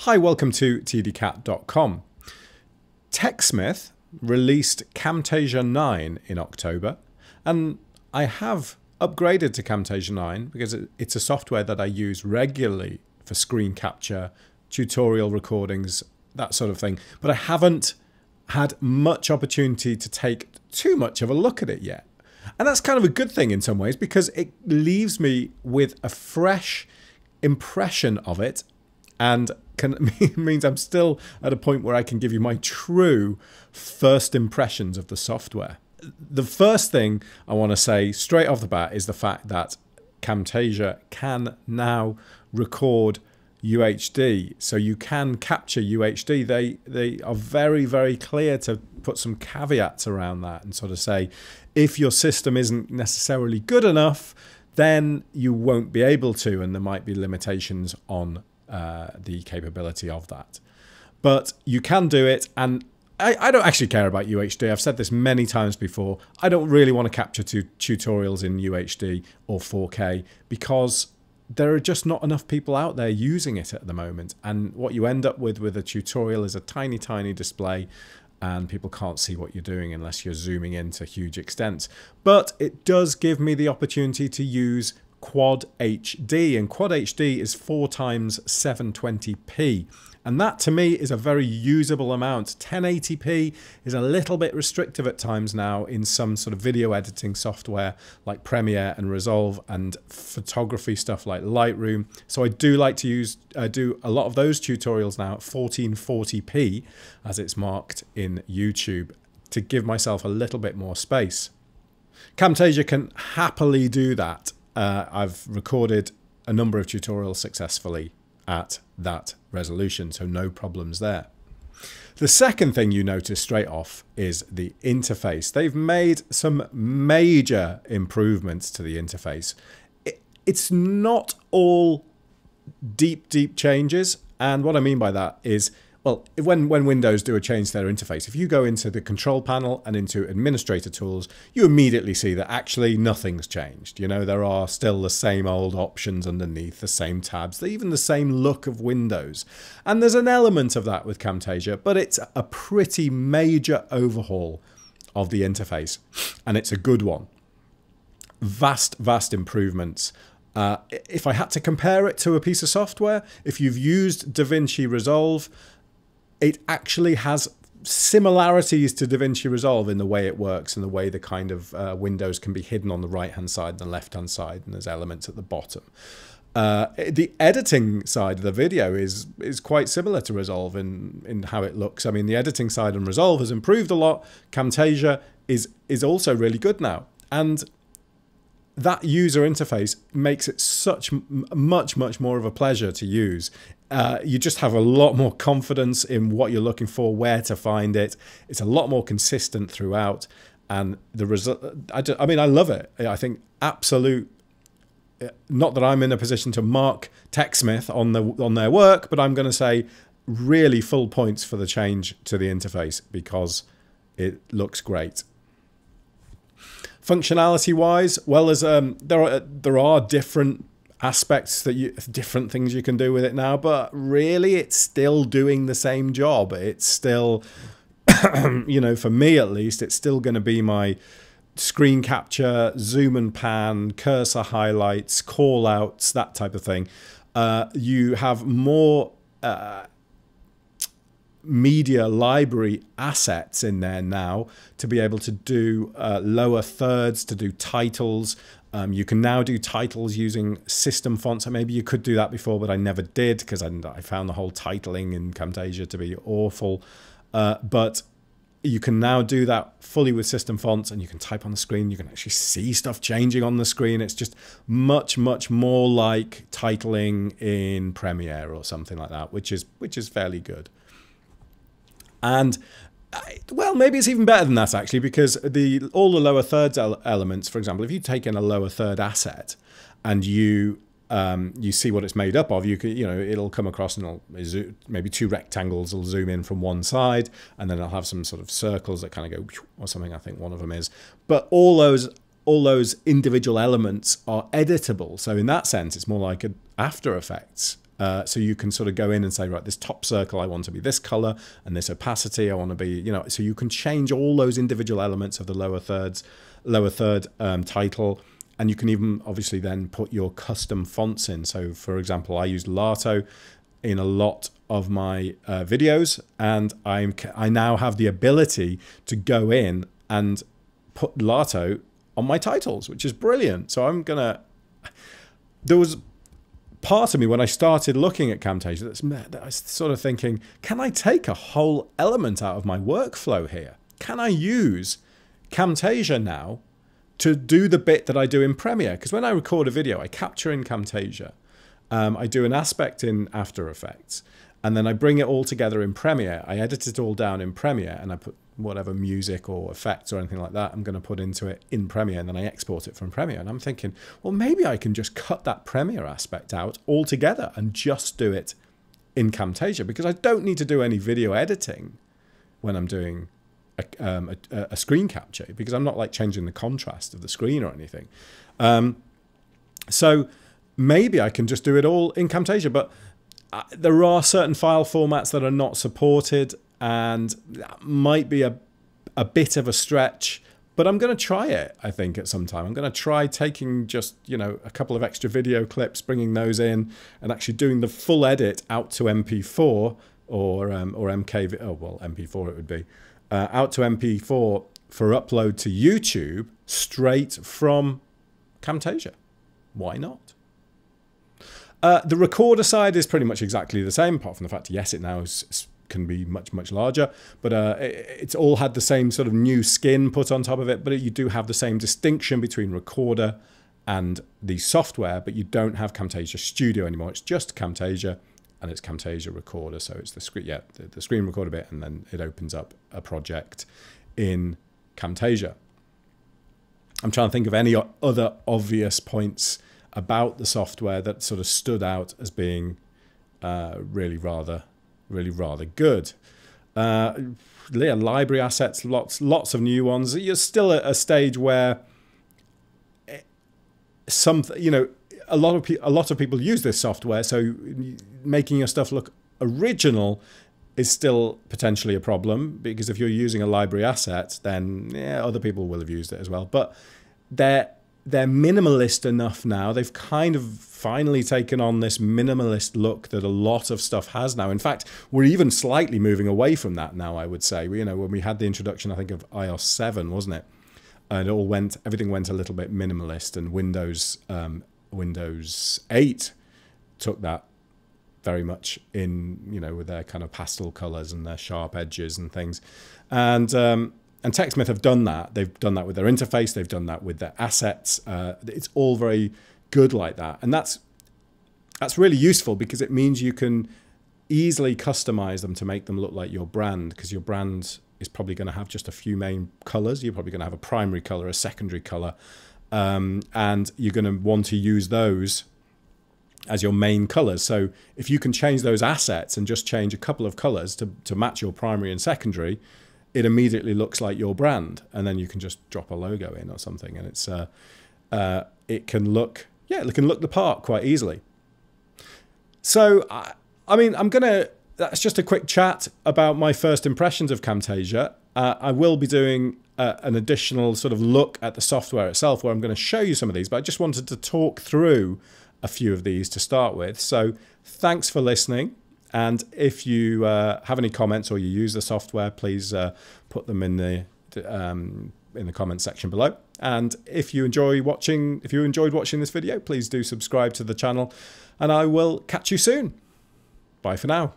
Hi, welcome to tdcat.com. Techsmith released Camtasia 9 in October, and I have upgraded to Camtasia 9 because it's a software that I use regularly for screen capture, tutorial recordings, that sort of thing. But I haven't had much opportunity to take too much of a look at it yet. And that's kind of a good thing in some ways because it leaves me with a fresh impression of it, and means I'm still at a point where I can give you my true first impressions of the software. The first thing I want to say straight off the bat is the fact that Camtasia can now record UHD, so you can capture UHD. They are very, very clear to put some caveats around that and sort of say, if your system isn't necessarily good enough, then you won't be able to, and there might be limitations on the capability of that. But you can do it, and I don't actually care about UHD. I've said this many times before. I don't really want to capture tutorials in UHD or 4K because there are just not enough people out there using it at the moment. And what you end up with a tutorial is a tiny, tiny display, and people can't see what you're doing unless you're zooming in to huge extents. But it does give me the opportunity to use Quad HD, and Quad HD is 4x 720p, and that to me is a very usable amount. 1080p is a little bit restrictive at times now in some sort of video editing software like Premiere and Resolve, and photography stuff like Lightroom. So I do like to do a lot of those tutorials now at 1440p as it's marked in YouTube, to give myself a little bit more space. Camtasia can happily do that. I've recorded a number of tutorials successfully at that resolution, so no problems there. The second thing you notice straight off is the interface. They've made some major improvements to the interface. It's not all deep changes, and what I mean by that is, well, when Windows do a change to their interface, if you go into the control panel and into administrator tools, you immediately see that actually nothing's changed. You know, there are still the same old options underneath, the same tabs, even the same look of Windows. And there's an element of that with Camtasia, but it's a pretty major overhaul of the interface, and it's a good one. Vast improvements. If I had to compare it to a piece of software, if you've used DaVinci Resolve, it actually has similarities to DaVinci Resolve in the way it works and the way the kind of windows can be hidden on the right-hand side and the left-hand side, and there's elements at the bottom. The editing side of the video is quite similar to Resolve in how it looks. I mean, the editing side on Resolve has improved a lot. Camtasia is also really good now. And that user interface makes it much more of a pleasure to use. You just have a lot more confidence in what you're looking for, where to find it. It's a lot more consistent throughout, and the result, I mean, I love it. I think absolute, not that I'm in a position to mark Techsmith on their work, but I'm going to say really full points for the change to the interface because it looks great. Functionality wise, well, as there are different aspects different things you can do with it now, but really it's still doing the same job. It's still, you know, for me at least, it's still going to be my screen capture, zoom and pan, cursor highlights, call outs, that type of thing. You have more media library assets in there now to be able to do lower thirds, to do titles. You can now do titles using system fonts. Maybe you could do that before, but I never did because I found the whole titling in Camtasia to be awful. But you can now do that fully with system fonts, and you can type on the screen. You can actually see stuff changing on the screen. It's just much more like titling in Premiere or something like that, which is fairly good. And well, maybe it's even better than that actually, because all the lower thirds elements, for example, if you take in a lower third asset and you see what it's made up of, it'll come across and maybe two rectangles will zoom in from one side, and then I'll have some sort of circles that kind of go or something. I think one of them is, but all those individual elements are editable. So in that sense, it's more like an After Effects So you can sort of go in and say, right, this top circle, I want to be this color, and this opacity, I want to be, you know, so you can change all those individual elements of the lower third title. And you can even obviously then put your custom fonts in. So for example, I use Lato in a lot of my videos, and I now have the ability to go in and put Lato on my titles, which is brilliant. So there was part of me when I started looking at Camtasia that I was sort of thinking, can I take a whole element out of my workflow here? Can I use Camtasia now to do the bit that I do in Premiere? Because when I record a video, I capture in Camtasia, I do an aspect in After Effects, and then I bring it all together in Premiere. I edit it all down in Premiere, and I put whatever music or effects or anything like that I'm going to put into it in Premiere, and then I export it from Premiere. And I'm thinking, well, maybe I can just cut that Premiere aspect out altogether and just do it in Camtasia, because I don't need to do any video editing when I'm doing a screen capture, because I'm not like changing the contrast of the screen or anything. So maybe I can just do it all in Camtasia, but there are certain file formats that are not supported, and that might be a bit of a stretch, but I'm going to try it, I think, at some time. I'm going to try taking just, you know, a couple of extra video clips, bringing those in, and actually doing the full edit out to MP4 or MKV, oh, well, MP4 it would be, out to MP4 for upload to YouTube straight from Camtasia. Why not? The recorder side is pretty much exactly the same, apart from the fact, yes, it now can be much, much larger, but it's all had the same sort of new skin put on top of it, but you do have the same distinction between recorder and the software, but you don't have Camtasia Studio anymore. It's just Camtasia, and it's Camtasia Recorder. So it's the screen recorder bit, and then it opens up a project in Camtasia. I'm trying to think of any other obvious points about the software that sort of stood out as being really rather good. Library assets, lots of new ones. You're still at a stage where a lot of people use this software, so making your stuff look original is still potentially a problem, because if you're using a library asset, then yeah, other people will have used it as well. But they're minimalist enough now. They've kind of finally taken on this minimalist look that a lot of stuff has now. In fact, we're even slightly moving away from that now, I would say. You know, when we had the introduction, I think, of iOS 7, wasn't it? And everything went a little bit minimalist, and Windows 8 took that very much in, you know, with their kind of pastel colors and their sharp edges and things. And Techsmith have done that. They've done that with their interface. They've done that with their assets. It's all very good like that. And that's really useful, because it means you can easily customize them to make them look like your brand, because your brand is probably going to have just a few main colors. You're probably going to have a primary color, a secondary color, and you're going to want to use those as your main colors. So if you can change those assets and just change a couple of colors to match your primary and secondary, it immediately looks like your brand, and then you can just drop a logo in or something, and it's it can look the part quite easily. So I mean, that's just a quick chat about my first impressions of Camtasia. I will be doing an additional sort of look at the software itself, where I'm going to show you some of these, but I just wanted to talk through a few of these to start with. So thanks for listening. And if you have any comments or you use the software, please put them in the comment section below. And if you enjoyed watching this video, please do subscribe to the channel, and I will catch you soon. Bye for now.